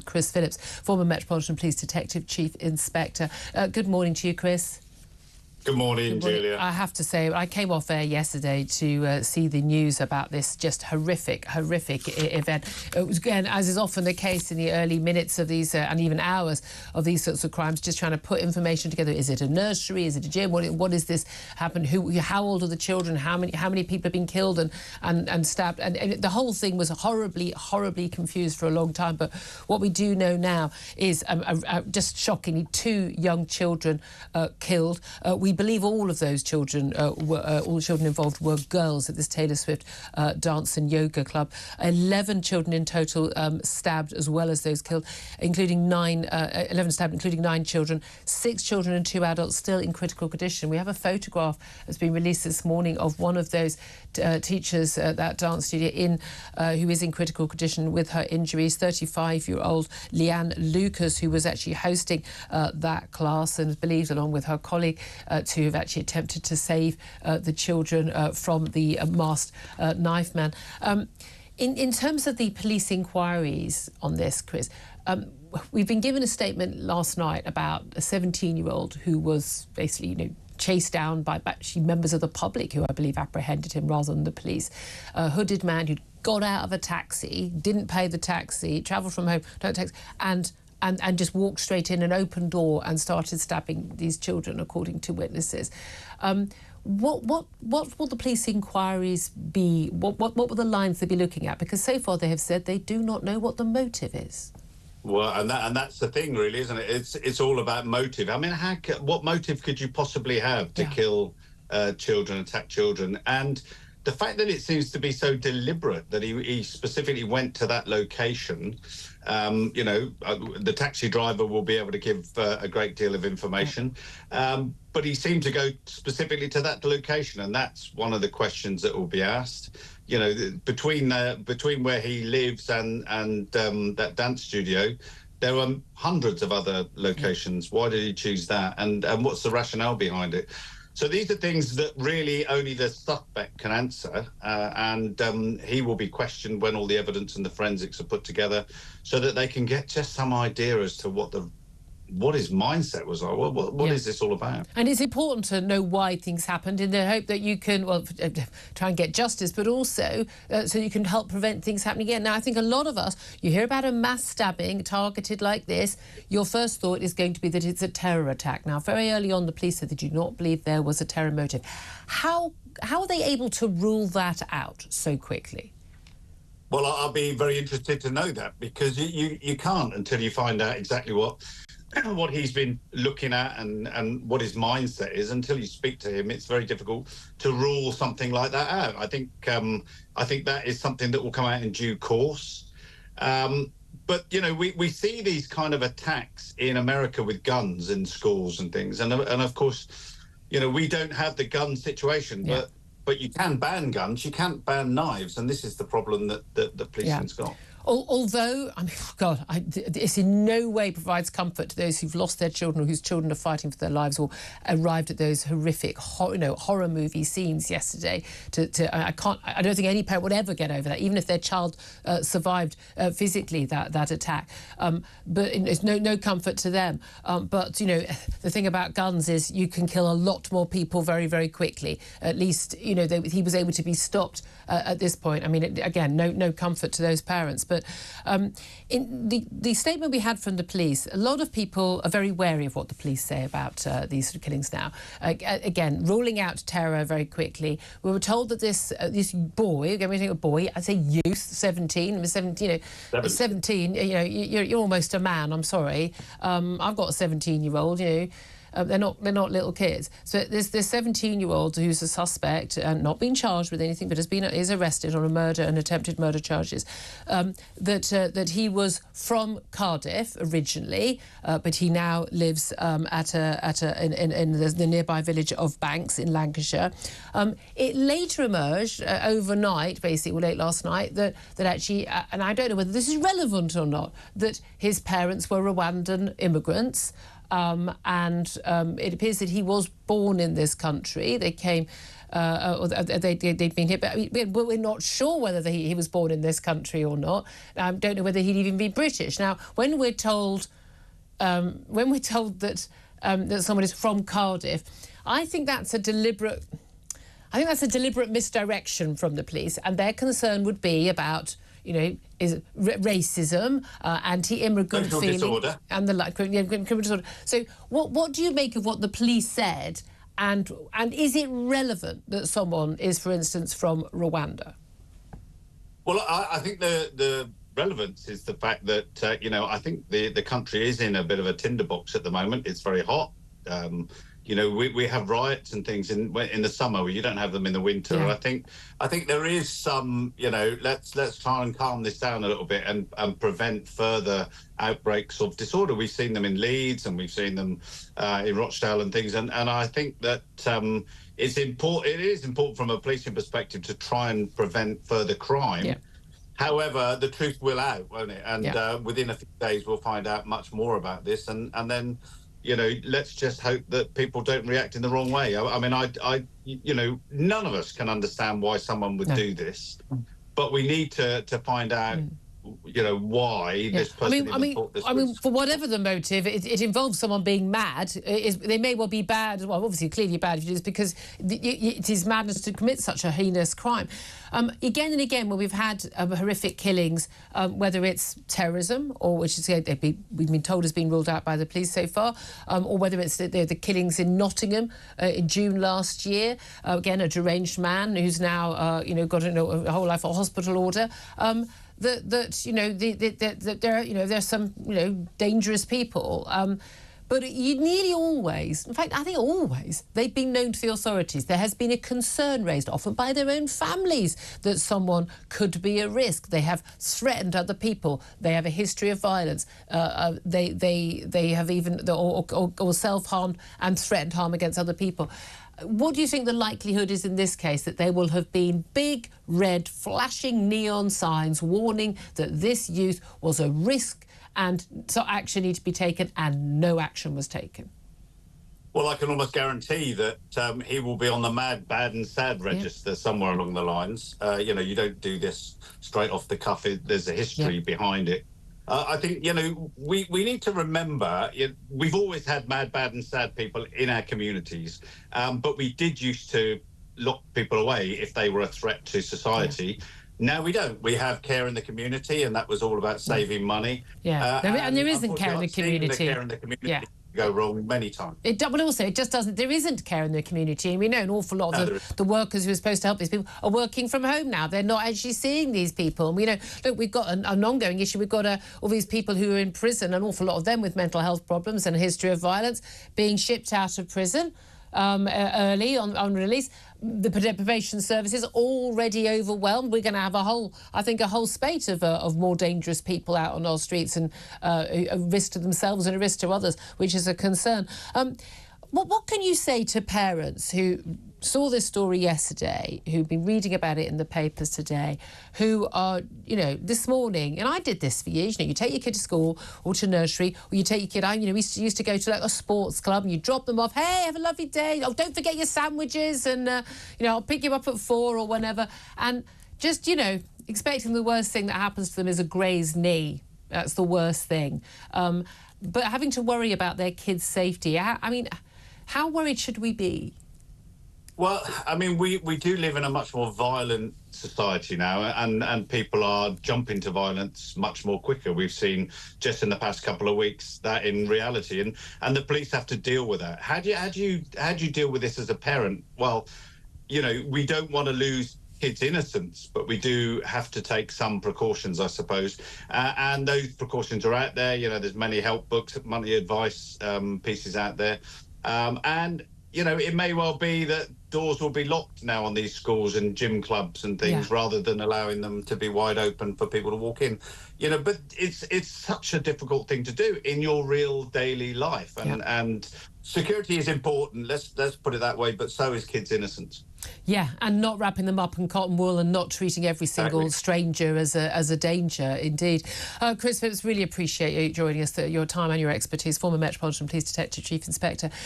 Chris Phillips, former Metropolitan Police Detective Chief Inspector. Good morning to you, Chris. Good morning, Julia. I have to say, I came off air yesterday to see the news about this just horrific event. It was, again, as is often the case in the early minutes of these and even hours of these sorts of crimes, just trying to put information together. Is it a nursery? Is it a gym? What is this happen? How old are the children? How many people have been killed and stabbed? And the whole thing was horribly confused for a long time. But what we do know now is just shockingly 2 young children killed. We believe all of those children, all the children involved were girls at this Taylor Swift dance and yoga club. 11 children in total stabbed, as well as those killed, including 11 stabbed, including 9 children. 6 children and 2 adults still in critical condition. We have a photograph that's been released this morning of one of those teachers at that dance studio who is in critical condition with her injuries. 35-year-old Leanne Lucas, who was actually hosting that class and is believed, along with her colleague, to have actually attempted to save the children from the masked knife man. In terms of the police inquiries on this, Chris, we've been given a statement last night about a 17-year-old who was basically, chased down by actually members of the public who I believe apprehended him rather than the police. A hooded man who'd got out of a taxi, didn't pay the taxi, travelled from home, and just walked straight in an open door and started stabbing these children, according to witnesses. What will the police inquiries be? What will the lines they be looking at? Because so far they have said they do not know what the motive is. Well, and that's the thing, really, isn't it? It's all about motive. I mean, what motive could you possibly have to kill children, attack children? And the fact that it seems to be so deliberate that he specifically went to that location, the taxi driver will be able to give a great deal of information, but he seemed to go specifically to that location, and that's one of the questions that will be asked. Between where he lives and that dance studio, there are hundreds of other locations. Why did he choose that? And what's the rationale behind it? So these are things that really only the suspect can answer, and he will be questioned when all the evidence and the forensics are put together, so that they can get just some idea as to what his mindset was like. What is this all about? And it's important to know why things happened, in the hope that you can, try and get justice, but also so you can help prevent things happening again. Now, I think a lot of us, you hear about a mass stabbing targeted like this, your first thought is going to be that it's a terror attack. Now, very early on, the police said they do not believe there was a terror motive. How are they able to rule that out so quickly? Well, I'll be very interested to know that, because you can't until you find out exactly what he's been looking at and what his mindset is. Until you speak to him, it's very difficult to rule something like that out. I think that is something that will come out in due course. But we see these kind of attacks in America with guns in schools and things, and of course, we don't have the gun situation, but you can ban guns, you can't ban knives, and this is the problem that the policing's got. Although, I mean, God, this in no way provides comfort to those who've lost their children or whose children are fighting for their lives or arrived at those horrific, horror movie scenes yesterday. I don't think any parent would ever get over that, even if their child survived physically that attack. But it's no comfort to them. But the thing about guns is you can kill a lot more people very, very quickly. At least he was able to be stopped at this point. I mean, again, no comfort to those parents. But in the statement we had from the police, a lot of people are very wary of what the police say about these sort of killings now. Again, ruling out terror very quickly. We were told that this boy, again, we think a boy, I'd say youth, 17, 17, you're almost a man, I'm sorry. I've got a 17-year-old, they're not little kids. So there's this 17-year-old who's a suspect and not been charged with anything, but is arrested on a murder and attempted murder charges. That he was from Cardiff originally, but he now lives in the nearby village of Banks in Lancashire. It later emerged overnight, basically, late last night, that actually, and I don't know whether this is relevant or not, that his parents were Rwandan immigrants. It appears that he was born in this country. They came they'd been here. But I mean, we're not sure whether he was born in this country or not. Don't know whether he'd even be British. Now, when we're told that that someone is from Cardiff, I think that's a deliberate misdirection from the police, and their concern would be about, you know, is racism, anti-immigrant feeling, disorder, and the like, criminal disorder. So, what do you make of what the police said, and is it relevant that someone is, for instance, from Rwanda? Well, I think the relevance is the fact that you know, I think the country is in a bit of a tinderbox at the moment. It's very hot. You know, we have riots and things in the summer where you don't have them in the winter. Yeah. And I think there is some, you know, let's try and calm this down a little bit and prevent further outbreaks of disorder. We've seen them in Leeds and we've seen them in Rochdale and things. And I think that it's important. It is important from a policing perspective to try and prevent further crime. Yeah. However, the truth will out, won't it? And within a few days, we'll find out much more about this. And then, you know, let's just hope that people don't react in the wrong way. I mean, you know, none of us can understand why someone would do this, but we need to find out, you know, why this person thought this was. I mean, for whatever the motive, it involves someone being mad. They may well be bad. Well, obviously, clearly bad if it is, because it is madness to commit such a heinous crime. Again and again, when we've had horrific killings, whether it's terrorism, or which is we've been told has been ruled out by the police so far, or whether it's the killings in Nottingham in June last year, again a deranged man who's now you know, got a whole life hospital order. That you know, there's some, you know, dangerous people. But you nearly always, in fact, I think always, they've been known to the authorities. There has been a concern raised, often by their own families, that someone could be a risk. They have threatened other people. They have a history of violence. They have even or self-harmed and threatened harm against other people. What do you think the likelihood is in this case that there will have been big, red, flashing neon signs warning that this youth was a risk and so action needed to be taken, and no action was taken? Well, I can almost guarantee that he will be on the mad, bad and sad register somewhere along the lines. You know, you don't do this straight off the cuff. There's a history behind it. I think, you know, we need to remember, we've always had mad, bad and sad people in our communities, but we did used to lock people away if they were a threat to society. Now we don't. We have care in the community, and that was all about saving money. And there isn't care in the community. Go wrong many times. But also, it just doesn't. There isn't care in the community, and we know an awful lot of the workers who are supposed to help these people are working from home now. They're not actually seeing these people. And we know. Look, we've got an ongoing issue. We've got all these people who are in prison, an awful lot of them with mental health problems and a history of violence, being shipped out of prison early on release. The probation service is already overwhelmed. We're going to have a whole spate of more dangerous people out on our streets, and a risk to themselves and a risk to others, which is a concern. What can you say to parents who saw this story yesterday, who've been reading about it in the papers today, who are, you know, this morning, and I did this for years, you know, you take your kid to school or to nursery, or you take your kid out, you know, we used to go to like a sports club and you drop them off, hey, have a lovely day, oh, don't forget your sandwiches, and, you know, I'll pick you up at 4 or whenever, and just, you know, expecting the worst thing that happens to them is a grazed knee. That's the worst thing. But having to worry about their kids' safety, I mean, how worried should we be? Well, I mean, we do live in a much more violent society now, and people are jumping to violence much more quicker. We've seen just in the past couple of weeks that in reality, and the police have to deal with that. How do you deal with this as a parent? Well, you know, we don't want to lose kids' innocence, but we do have to take some precautions, I suppose. And those precautions are out there. You know, there's many help books, money advice pieces out there, and you know, it may well be that doors will be locked now on these schools and gym clubs and things, rather than allowing them to be wide open for people to walk in. You know, but it's such a difficult thing to do in your real daily life, and security is important. Let's put it that way. But so is kids' innocence. Yeah, and not wrapping them up in cotton wool and not treating every single stranger as a danger, indeed. Chris Phillips, really appreciate you joining us, your time and your expertise. Former Metropolitan Police Detective Chief Inspector.